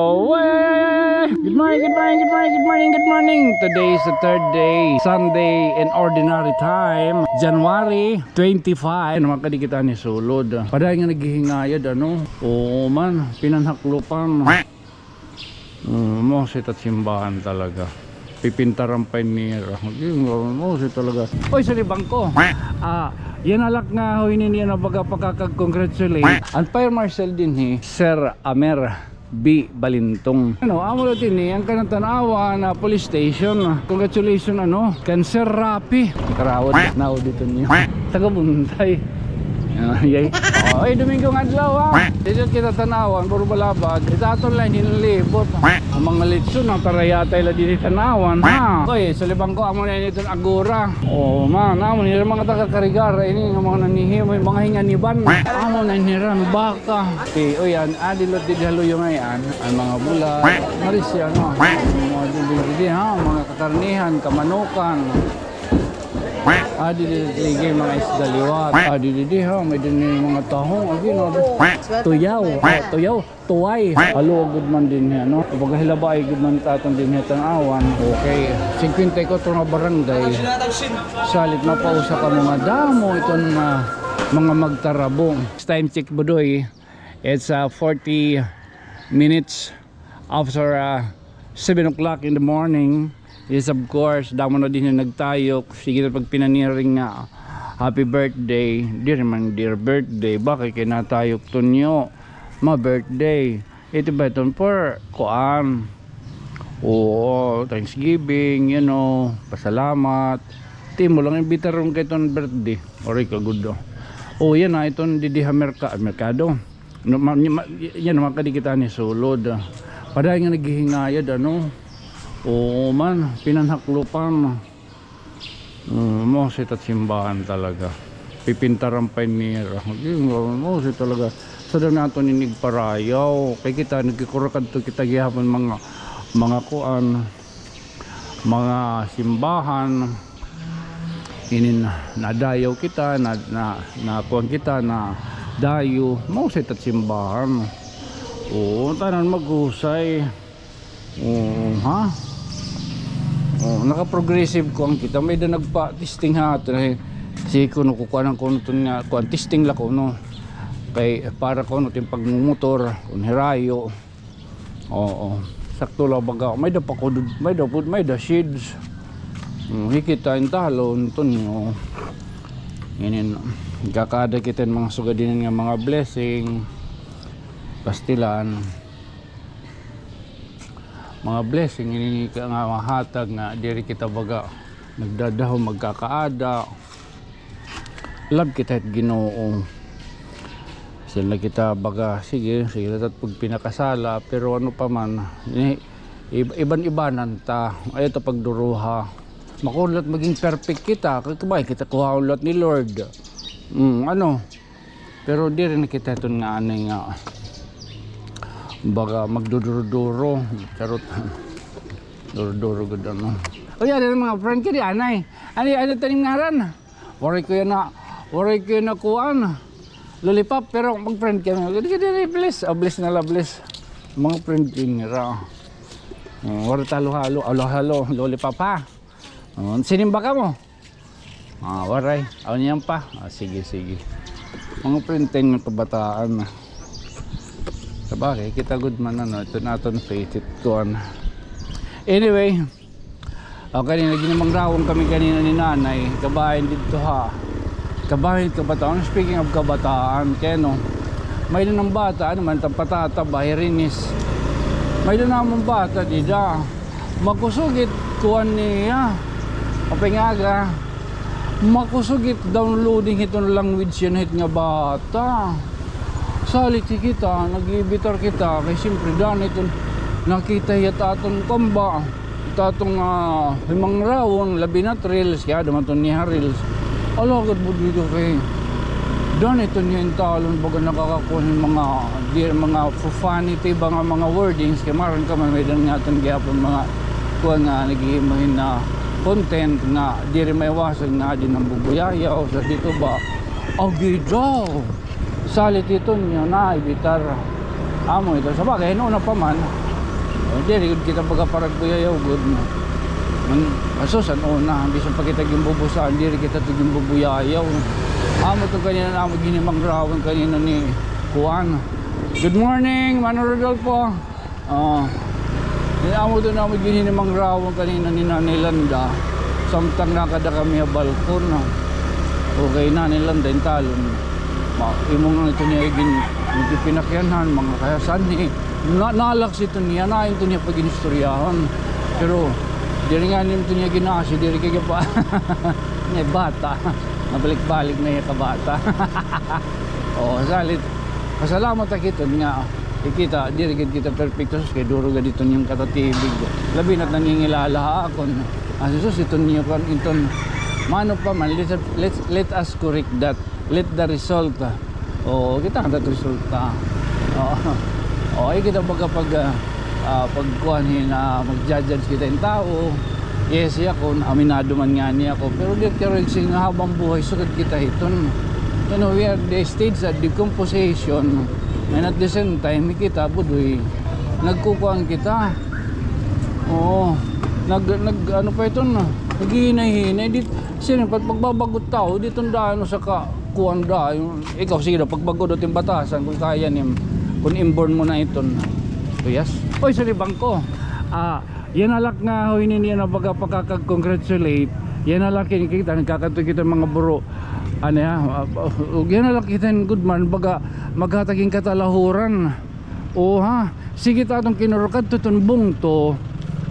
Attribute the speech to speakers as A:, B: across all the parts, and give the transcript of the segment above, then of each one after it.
A: Oh, good morning, good morning, good morning, good morning, good morning. Today is the third day, Sunday in ordinary time, January 25. Naman kadikita ni sulod. Paday nga naghihingayad ano. Oo man, pinanhaklupan. Mo si simbahan talaga. Pipintaran pa ni mo si talaga. Oy, sa libang ko. Yan alak nga hoy niya na baga pagkakag-congratulate. Ang Fire Marshal din Sir Amer B. Balintong. Amo natin ang kanatanawa na police station. Congratulations Cancer Rapi. Karawad na dito niyo. Tagabuntay. Yay. Ay, Dominggo nga adlaw Dito kita tanawan, puro balabad. Itaton lang hinilibot. Ang mga litson, ang tarayatay lang din tanawan. Oy, sa libang ko, amo na nito agura. Man, amo nila mga taga-karigar. Ini nga mga nanihim, mga hinganiban. Amo na niran baka. Oy, adilot di halo yung ayan. Ang mga bula. Marisya, mga dili mga kakarnihan, kamanukan. Dili mga isda liwat. Dili may din mga tahong tuyaw, tuway. Halo good man din Pag hilabay good man tatong din awan. Okay. 54 na barangay. Salit na pausa ka mga damo iton mga magtarabong. Time check budoy. It's 40 minutes after 7 o'clock in the morning. Yes, of course, damo na din yung nagtayok. Sige na pag pinaniring nga happy birthday. Dear man, dear birthday. Bakit kinatayok to nyo? Ma birthday. Ito ba ito for kuan? Oo, Thanksgiving, pasalamat. Ito mo lang yung bitarong kay itong birthday. Oray ka good yan itong didiha merkado. Yan naman kadikita ni sulod. Paday nga naghihingayad Oo man, pinanhaklupan. Mo si simbahan talaga. Pipintaran pa ni mo si talaga. Sa daw nato ninig parayaw. Kay kita nagkikurakad to kita gihapon mga kuan, mga simbahan. Inin nadayaw kita na kuan kita na dayo. Mo si simbahan. Oo, tanan maghusay. Naka-progressive ko ang kita. May da nagpa-testing kasi kuno kukuha ng kuno nga kuan testing la kuno kay para kuno tin pagmumotor kun hirayo. Sakto la baga may da pakudud may da shades. Hikita in talon to niyo. Inin kakada kita mga sugadinan nga mga blessing pastilan. Mga blessing ini nga mahatag nga diri kita baga nagdadaho magkakaada. Love kita at Ginoo. Sila kita baga sige tat pag pinakasala pero pa man iban-ibanan ta ay ito pagduruha. Makulat maging perfect kita kay kita kuha ulat ni Lord. Pero diri na kita ton nga nga baga magduduro-duro charot duro-duro gud yan mga friend kiri anay ano taning ngaran waray ko na kuan lollipop pero mag friend kami bless na la bless mga friend kinira waray halo lollipop sinimba ka mo waray niyan pa sige mga friend ng kabataan sabagay kita good man ito naton faith it kuan. Anyway, kanina ginamang rawong kami kanina ni nanay kabahin dito kabahin kabataan. Speaking of kabataan kaya may doon ng bata man patata bahirinis may doon namang bata dida makusugit kuan niya kapingaga makusugit downloading itong language yan hit nga bata. Salit kita, nag-ibitar kita kay siyempre daan ito nakita yata atong komba tatong limang rawon labi na trails kaya naman ito niya reels alagad mo dito kay daan ito niya yung talon baga nakakakuha ng mga profanity mga wordings kaya maroon ka may dan nga itong gyapon mga kuha nga naghihimahin na content na di rin maiwasan nga din ng bubuyayaw sa dito ba salit ito niyo na ibitar amo ito sa bagay noon pa man Hindi kita pagkaparag buyayaw good na. Asos una, hindi sa pakita gimbubusaan, hindi kita ito gimbubuyayaw. Amo ito kanina na ginimang rawan kanina ni Juan. Good morning, Mano Rodolfo. Amo ito na ginimang rawan kanina ni Nanay Landa. Samtang nakada kami sa balkon. Okay, Nanay Landa yung talon. Imong nga ito niya pinakyanhan, mga kayasan ni. Nalaks ito niya, nain ito niya pag-inistoryahan. Pero, diri nga nito niya ginasi, diri kaya pa niya bata, nabalik-balik na yung kabata. Oo, salit pasalamat kita nga ikita, diri kita perfecto kay duro ga dito niyang katatibig, labi na't nangingilala ako asus ito niyo kan inton mano pa man, let us correct that, let the result kita ang resulta. Ay kita pagkapag pagkuhanin na mag-judge kita yung tao. Yes, ako, aminado man nga niya ako. Pero di ka rin habang buhay, sugad kita iton. You know, we are the stage at decomposition. And at the same time, kita, budoy, nagkukuhan kita. Oo, ano pa ito na, naghihinay-hinay. Sino, pagbabagot tao, dito daan sa kuhan daan. Ikaw, sige na, pagbagot yung batasan, kung kaya niya, kung inborn mo na ito na. Yes. Oy, sorry bangko. Yan alak nga hoy niya na pagkakag-congratulate. Yan alak kita nagkakato kita mga buro. Ano ya? Yan alak kita good man baga maghataging katalahuran. O ha. Sige ta atong kinurukad tutunbong to.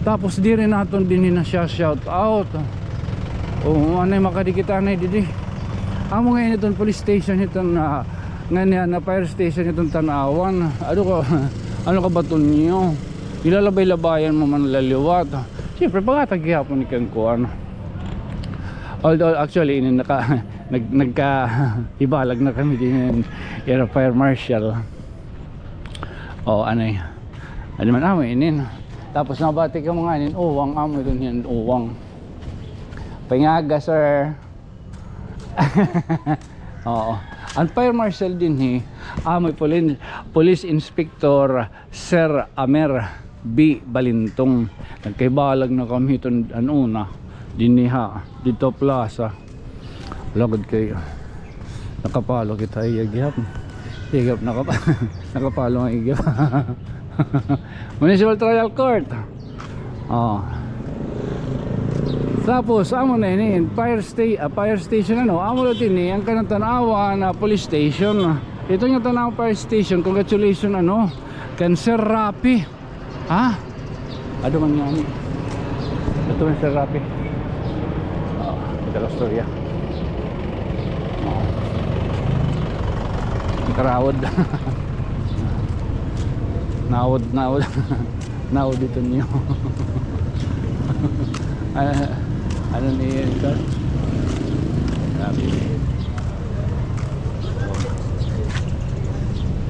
A: Tapos di rin naton din na siya shout out. O ano makadikita na didi. Amo ngayon itong police station itong nga na fire station itong Tanawan. Ano ka ba ito niyo? Ilalabay-labayan mo man laliwat. Siyempre, pagkataghihapon ni Kangkuan. Although, actually, nagka-ibalag na kami din yung fire marshal. Ano yun? Ano man amoy inin. Tapos nabati ka mga inin. Uwang, amoy doon yan. Uwang. Pingaga, sir. Oo. Ang fire marshal din amoy police inspector Sir Amer B. Balintong. Nagkaibalag na kami ito anuna diniha dito plaza lagod kayo nakapalo kita igap nakapalo ang igap Municipal Trial Court. Tapos amo na ini fire station amo na din ang kanang Tanawa na police station. Ito yung Tanawa fire station. Congratulations kan Sir Rapi. Ano man nga ni? Ito yung Sir Rapi. Ito lang storya. Karawad. Nawad dito niyo. Ano niya ito?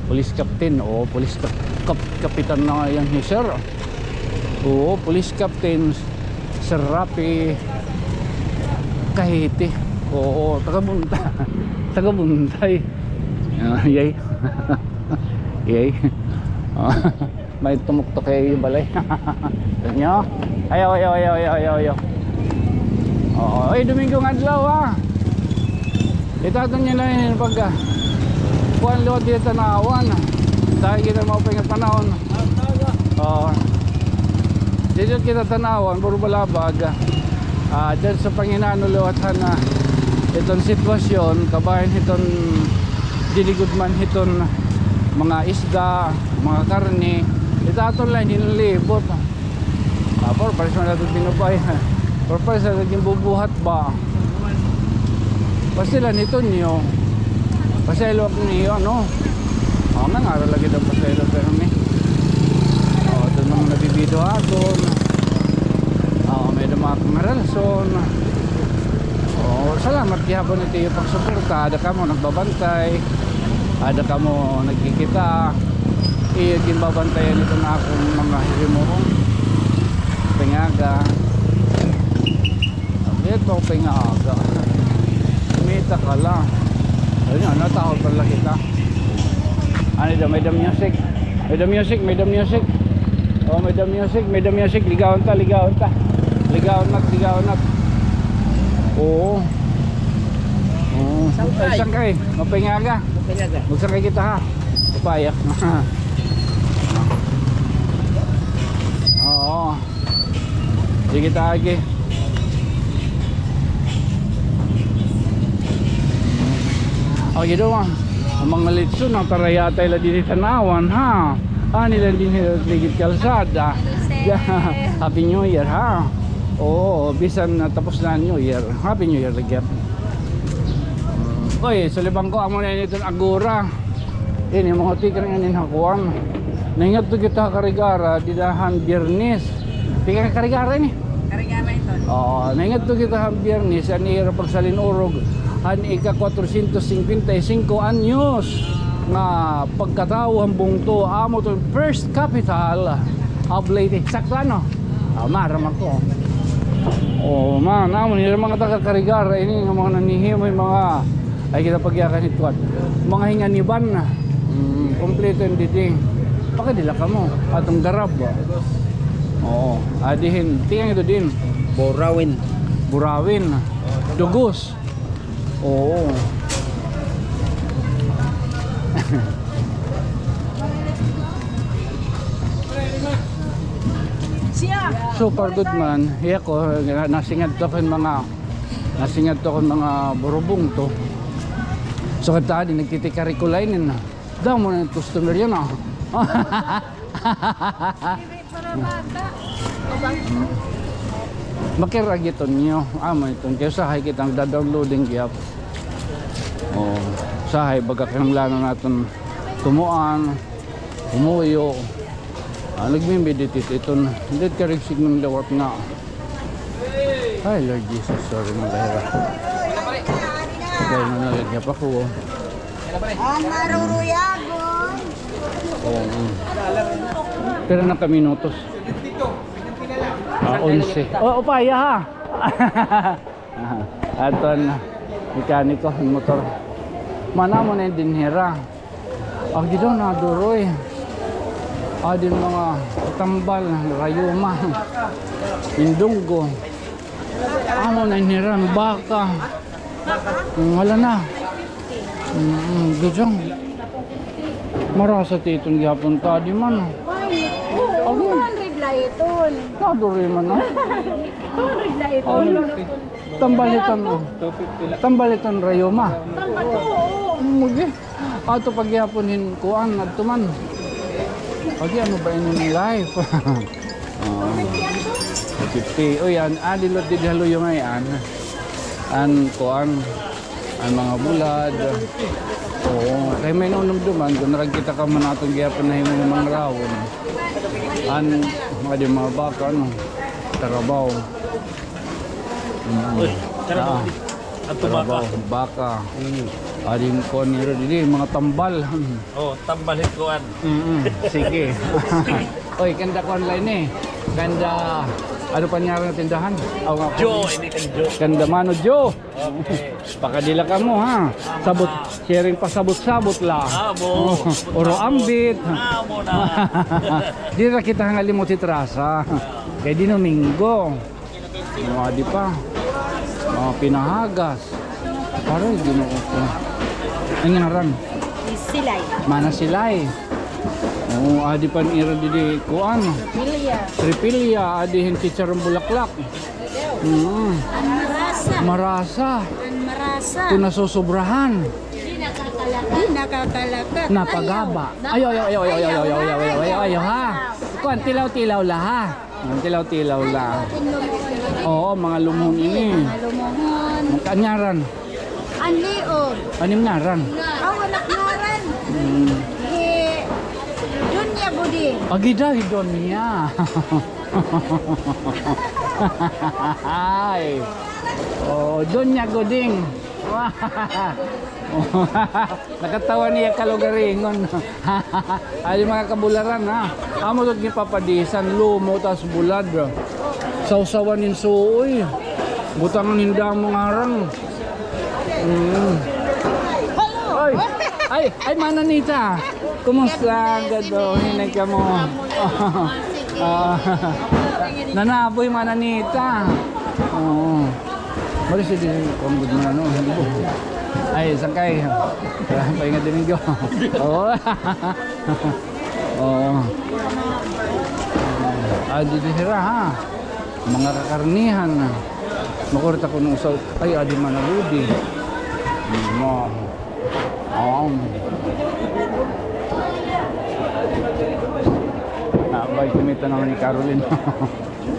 A: Police captain police kapitan na yan ni sir. Police captain Sir Rapi Kahiti. Tagabuntay. Yay. Yay. May tumuktok kayo yung balay. Ganyo. Ayaw. Ay, Dominggo nga adlaw Itaton nyo na yun pagka kuhan luwad dito Tanawan. Dahil kita maupay nga panahon. Dito kita Tanawan, puro balabag. Dyan sa Panginano luwatan na itong sitwasyon, kabayan itong diligudman itong mga isda, mga karne. Itaton lang, hinilibot. Tapos, pares mo natin pinubay. Pares na naging bubuhat ba? Pasila nito niyo. Paselo ako niyo, nangaral lagi daw paselo pero may. Ito nang nabibido aton. May dama akong maralson. Salamat gihapon ito yung pagsuporta. Ada ka mo nagbabantay. Ada ka mo nagkikita. Ginbabantayan ito na akong mga hirimong. Pingaga. Ito pingaga. Kumita ka lang. Ayun, natahol pala kita. Ano daw, may the music. May the music. Oh, may the music, may the music. Ligawan ta, ligawan ta. Ligawan nat, ligawan nat. Oo. Oo. Ay, sangkay. Mapingaga.
B: Pinyaga.
A: Magsangkay kita ha. Papaya. Oo. Sige kita lagi. Oh, gitu mah. Ang mga litson ang tarayatay la din tanawan ha. Nila din ligid kalsada. Happy New Year ha. Oo, bisan na tapos na New Year. Happy New Year again. Oy, sa libang ko amo na nito agura. Ini mga tikar nga ninhakuan. Naingat to kita karigara didahan Biyernes. Tikar karigara ni.
B: Karigama ito.
A: Oo, naingat to kita Biyernes ani ra pagsalin urog an ika 455 anyos nga pagkatao hambong to amo to first capital of Leyte. Sakto ano? Maram ako. Oh, man, amo ni mga taga-Karigara ini nga mga nanihimoy mga ay kita pagyakan ito at mga hinganiban na. Kompleto yung didi. Pakadila ka mo atong garab. Oo, adihin. Tingnan ito din.
B: Burawin.
A: Burawin. Dugos. Oo. Super good man. Iya ko nasingad to kan mga burubong to. So kada di nagtitikarikulay na. Daw mo na customer yan ah. Makiragiton nyo. Amo iton kaya sahay kitang da-downloading gyap. Oh, sahay baga kinahanglan naton tumuan, umuyo. Nagme-meditate iton. Hindi ka rin signong lawat na. Ay Lord Jesus, sorry mga kahira. Dahil nanalagyan pa ko.
C: Ang maruruyagon.
A: Oo. Pero na kami minutos. 11. Oh, upaya ha. Aton mekaniko ng motor. Mana mo na yung dinhira. Ang dito na duroy. Din mga tambal, rayuma, indunggo. Amo na yung baka. Wala na. Gajang. Marasa titong gihapon ta di man.
C: Oo, 200 la ito.
A: Naduri man na.
C: 200 la ito.
A: Tambalitan o. Tambalitan rayuma.
C: Tambal oo.
A: Mugi. Ato pagyaponin kuan adto man. Pagi ano ba ini life? 50. Oy an adilot di haluyo ngayon. An kuan ang mga bulad. Oo, kay may nunumduman kung naragkita ka man atong gyapon na himong mga rawon. An mga di mga baka ano, tarabaw.
B: Tarabaw. Ato baka.
A: Baka. Ading ko niro dili mga tambal.
B: Oh, tambalhin kuan.
A: Sige. Oy, kanda ko online eh. Kanda ano pa niya ng tindahan?
B: Joe, ini kan Joe.
A: Kanda Mano Joe.
B: Okay.
A: Pakadila ka mo ha. Sabot, sharing pa sabot-sabot la.
B: Amo.
A: Oro ambit.
B: Amo na.
A: Di ra kita hangalimot si Trasa. Kay di Domingo. Di pa. Pinahagas. Parang Ginoo ko. Ang ngaran?
C: Silay.
A: Mana silay. Oo, adi pan ira di kuan.
C: Milya.
A: Tripilya, adihin chicharong bulaklak.
C: Ang marasa.
A: Marasa.
C: Ang marasa.
A: Kung nasusobrahan.
C: Di nakakalakat.
A: Napagaba. Ayo ha. Kuan tilaw-tilaw la ha. Tilaw-tilaw la. Oo, mga lumon ini.
C: Malumuhon.
A: Kanyaran.
C: Ang liog.
A: Anim naran.
C: Anak naran. Dunya budi.
A: Agida hidon niya. Ay. Oh, Donya Goding. Nakatawa niya kalugaringon. Ay mga kabularan ha. Amo to gipapadisan lumo tas bulad. Sausawan nin suoy. Butangan ninda mo ngarang. Ay, Mananita. Kumusta? Gado, hinay ka mo. Ah, nanaboy mananita. Oo. Mali si din kung good man ano. Ay, sakay. Pahinga Domingo. Oo. Oo. Dito sila ha. Mga kakarnihan. Makurit ako nung usaw. Ay, adi manaludi. Baik kumita naman ni Caroline.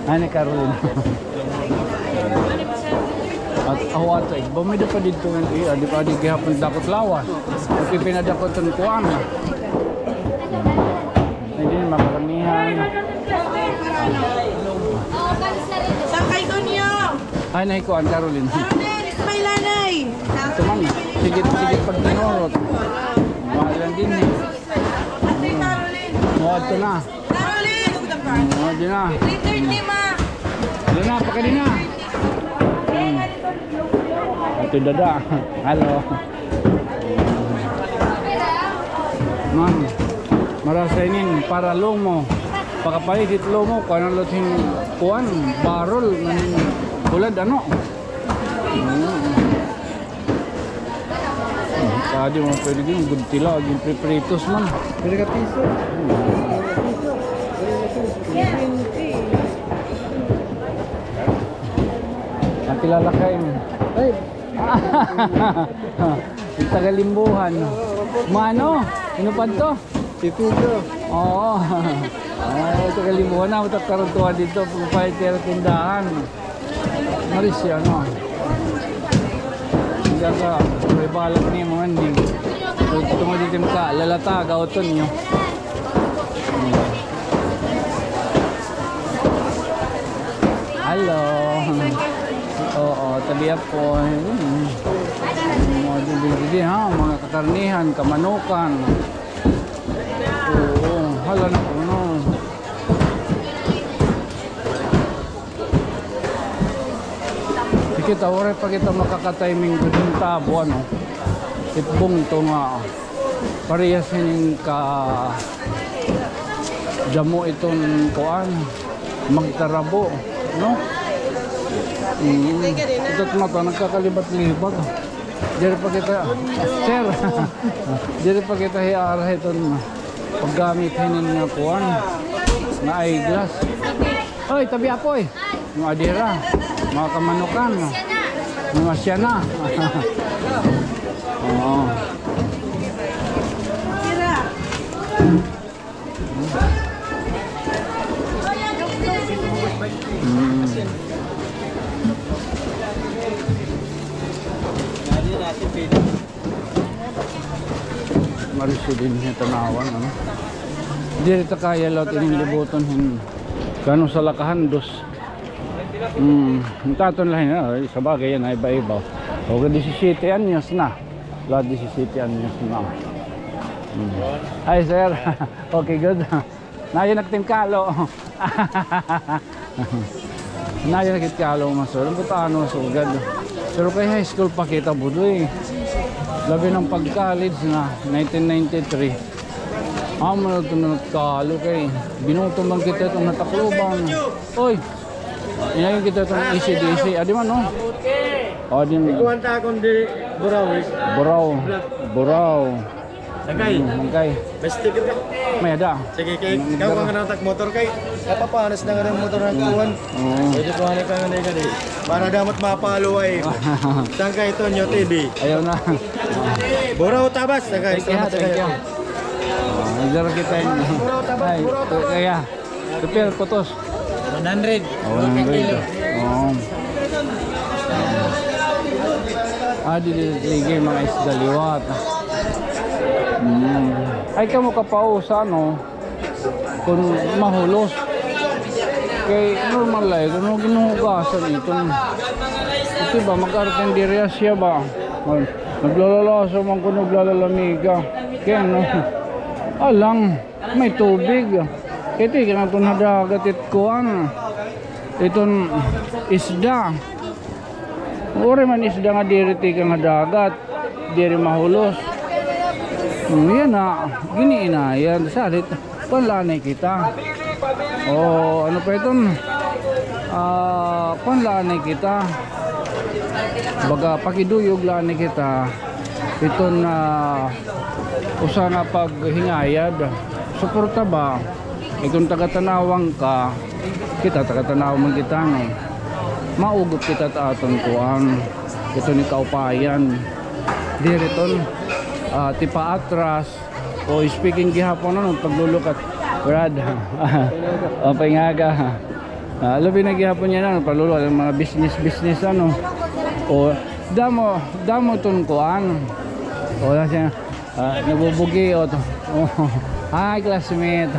A: Ni Caroline. At awat ay bumida pa dito ng adi pa di gihapon dakot lawas. Kasi pinadakot ng kuan. Hindi makarnihan.
D: Sakay ko niyo!
A: Ay nahi kuan Caroline.
D: Amen! May lanay!
A: Ito man. Sige pag dinurot. Mahalan din eh.
D: Ate Caroline!
A: Ito na.
D: Caroline!
A: Di na.
D: 3:30 ma!
A: Di na, pakali na. Ito dada. Halo. Man, marasainin para lomo. Pakapalit lomo, kung ano lating kuan, barol, maning bulad, ano. Tadi mo pwede din, good tila, yung prepritos man. Pwede ka piso. Nakilala kayo. Ay! Yung Tagalimbuhan. Mano? Sino pa to? Si Pedro. Oo. Tagalimbuhan na. Matakaroon dito. Pagpahitera tindahan. Maris siya, no? Hindi ka. May balak niya mga hindi. Tumuditim ka. Lalata. Gauton nyo. Hello. Oo, tabi po. Mga dili ha, mga kakarnihan, kamanukan. Oo, hala na po no. Kita ore pa kita makaka-timing gudong tabo ano. Itbong to nga. Parehas hining ka jamo itong kuan magtarabo, no? Ito't mata, nagkakalibat-libat. Diri pa kita, sir, diri pa kita hiara itong paggamit hinin nga kuan na eyeglass. Oy, tabi apoy. Mga adira, mga kamanukan, mga siyana. Oo. Mariso din niya tanawan ano. Diri ta kaya lot ining libuton hin kano sa lakahan dos. Taton lang na sa bagay yan ay iba-iba. O 17 anyos na. Lahat 17 anyos na. Hi sir. Okay, good. Nayo nagtim kalo. Nayo nagit kalo masuro butano sugad. Pero kay high school pa kita budoy. Labi ng pag-college na 1993. Amo na ito nagkalo kay binuto man kita itong natakloban. Oy! Inayon kita itong ECDC. Adi man no? O di man.
E: Kuwanta akong di buraw eh.
A: Buraw.
E: Sakay.
A: Mangkay.
E: Best ticket ka.
A: May ada.
E: Sige kay ikaw ka nga nang motor kay. Napapanas na nga ng motor ng kuwan. Pwede ko ka nga na di. Para damot mapalo ay. Saan ka ito nyo TV?
A: Ayaw na.
E: Buraw tabas. Sakay.
A: Thank you. Nagdara kita yun. Ay, kaya. Repair, putos.
E: 100.
A: Oh, 100. Oh. Dili mga isda liwat. Ay kamo kapausa no kung mahulos kay normal lang kung ginuhugasan ito ba mag-artenderia siya ba naglalalaso man kung naglalalamiga kaya no alang may tubig ito ka na itong nadagat itkuan itong isda uri man isda nga diriti ka nga dagat diri mahulos. Yan na, giniinayan. Salit, panlanay kita. O Oh, ano pa ito? Kung laanay kita. Baga pakiduyog laanay kita. Ito na usa nga paghingayad. Suporta ba? Kung taga-tanawang ka, kita taga-tanawang kita no. Maugot kita ta aton kuan. Ito ni kaupayan. Diriton tipa atras o speaking gihapon no paglulukat Brad. O paingaga. Labi na gihapon niya na paglulukat ang mga business ano. O damo ton kuan. O siya nabubugi o to. Hi classmate.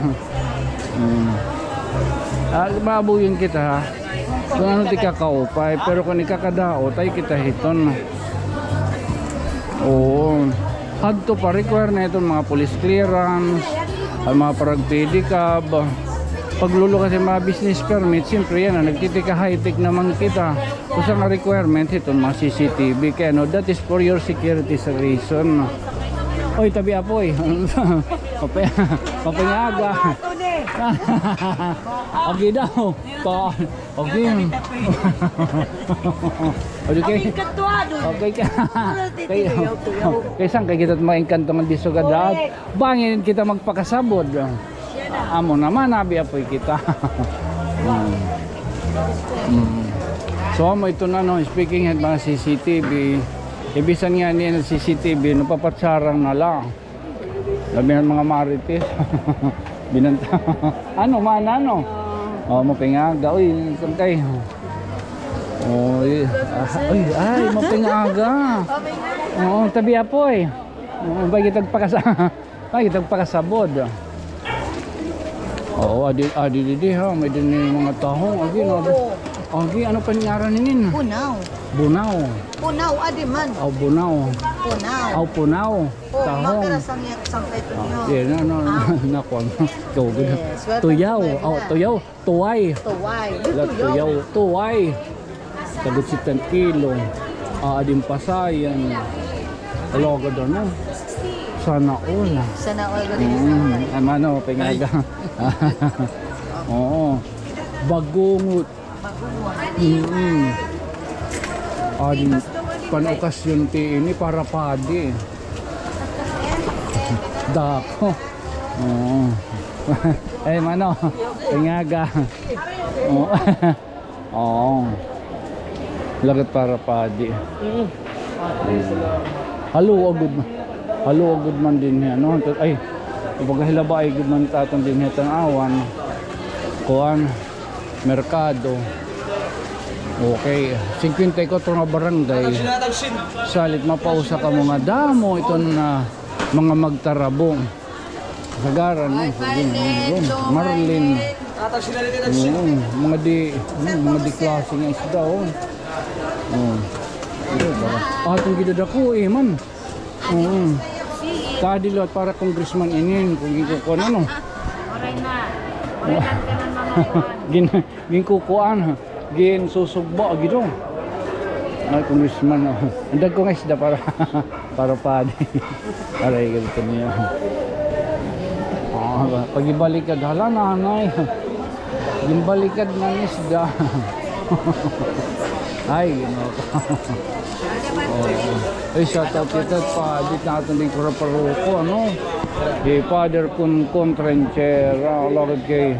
A: Mabuyin kita ha. Kung ano ti kakaupay, pero kung ikakadao, tayo kita hiton. Oo. Hadto pa require na itong mga police clearance, ang mga parag pedicab. Paglulo kasi mga business permit, siyempre yan, nagtitika high-tech naman kita. Kung sa mga requirement, itong mga CCTV. Kaya no, that is for your security reason. Oy, tabi apoy. Papangaga. Okay daw. Okay. Okay. Okay ka. Kaya saan kaya kita maingkanto ng disugadat? Bangin kita magpakasabod. Amo naman, nabi apoy kita. So, amo ito na no, speaking at mga CCTV. Ibisan nga niya ng CCTV, napapatsarang na lang. Labi ng mga marites. Binanta. Ano, ano? Mapingaga. Uy, saan kayo? Ay, mapingaga. Oo, tabi apoy. Bagay tagpakasabod. Oo, adi ha. May din yung mga tahong. Agi, ano pa nangyari ninin? Bunaw.
C: Punaw, adiman.
A: Bunaw. Punaw. Tahong. Tuyaw. Tuway. Tuway. Tagot si 10 kilo. Adim pasayan. Aloga doon no? Sana all. Ano, pingaga. Oo. Bagungot. Adim panokasyon ti ini para padi. Dako. Oo. Mano, pingaga. Oo. Lagat para padi. Halo agud man din niya no. Ay, pagkahilaba ay agud man tatong din niya awan. Kuan merkado. Okay, 54 nga barangay. Salit mapausa ka mga damo ito na mga magtarabong. Sagaran no. Marlin. Mga di klase nga isda oh. Atong gidadako man. Kadilot para congressman inin kung gikukuan ano.
C: Oray na.
A: Ginkukuan gin susugbo gido. Ay congressman oh. Andag ko nga isda para padi. Aray ganito niya. Pagibalikad hala nanay. Gimbalikad ng isda. Ay, gano'n. Ay, shout out kita pa. Dito natin din kuraparuko, ano? Kay Father Kun Trenchera. Lord kay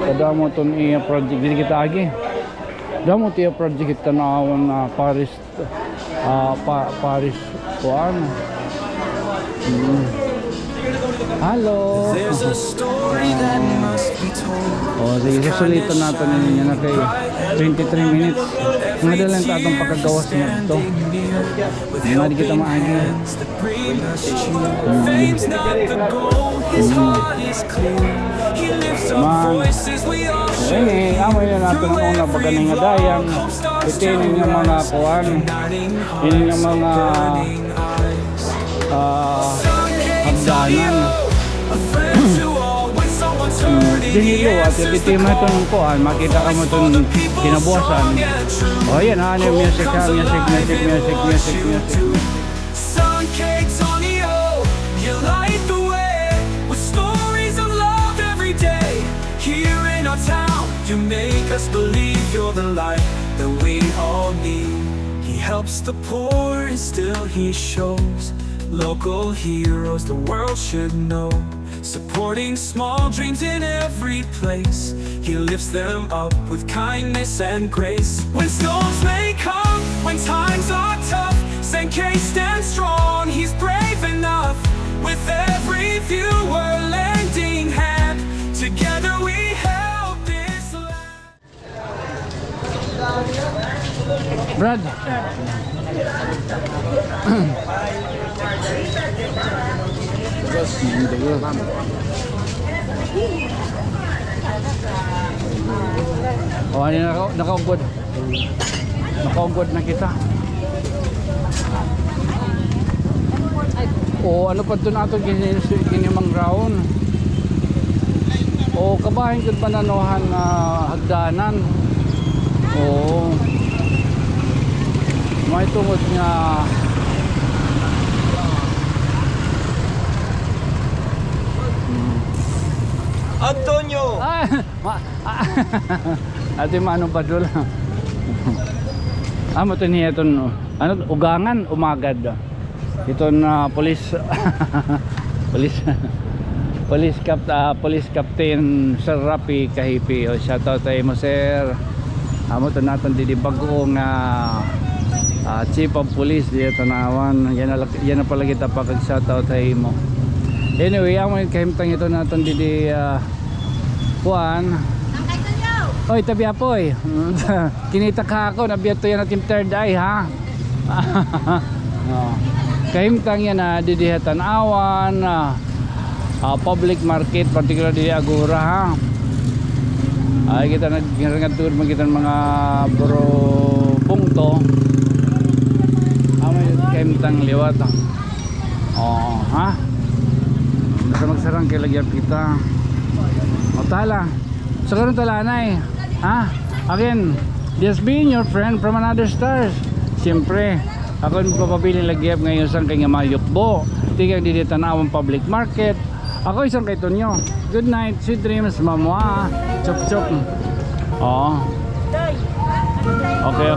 A: kadamo itong iya project. Dito kita agi. Damo ito iya project kita naawan na Paris. Paris kuan. Hello. Sige, susulitan natin ninyo na kay 23 minutes. Mga dalang tatong pagkagawas mo ito. Hindi kita maagi. Amoy na natin ang una pagkaning nga dayang. Itinin yung mga kuwan. Itinin yung mga hagdanan. Dinilo at ibitima ito ng kuhan, makita ka mo itong kinabuasan. O yan, ano yung music ha, music.
F: You make us believe you're the light that we all need. He helps the poor and still he shows local heroes the world should know. Supporting small dreams in every place, he lifts them up with kindness and grace. When storms may come, when times are tough, Sankei stands strong, he's brave enough. With every viewer lending hand, together we help this land.
A: Brad. Oh, ano nakaugod. Nakaugod na kita. Oh, ano pa doon ato ginimang ground. Oh, kabahin ko pananuhan na hagdanan. Oh. May tungod nga
E: Antonio!
A: ate manong padul. Mo to niya iton ano ugangan umagad. Ito na police police captain Sir Rapi Kahipi. O shoutout tayo mo sir. Amo to naton di bagong chief of police di Tanawan. Yan na pala kita pag shoutout tayo mo. Anyway, amo kahimtang ito naton di kuan. Oy, tabi apoy. Kinita ka ako, nabiyato yan natin third eye ha. Kahimtang yan na didihatan awan, public market, particular di Agora ha. Ay kita nagtur magitan mga bro pungto. Amo kahimtang liwat. Oh, ha. Basta magsarang kay lagyan kita. O tala. So karon talanay. Ha? Again, just being your friend from another stars. Siyempre, ako yung papabiling lagyap ngayon sa kanya mayukbo. Tigang di tanawang public market. Ako isang kay Tonyo. Good night, sweet dreams, mamwa. Chok chok. Oo. Okay.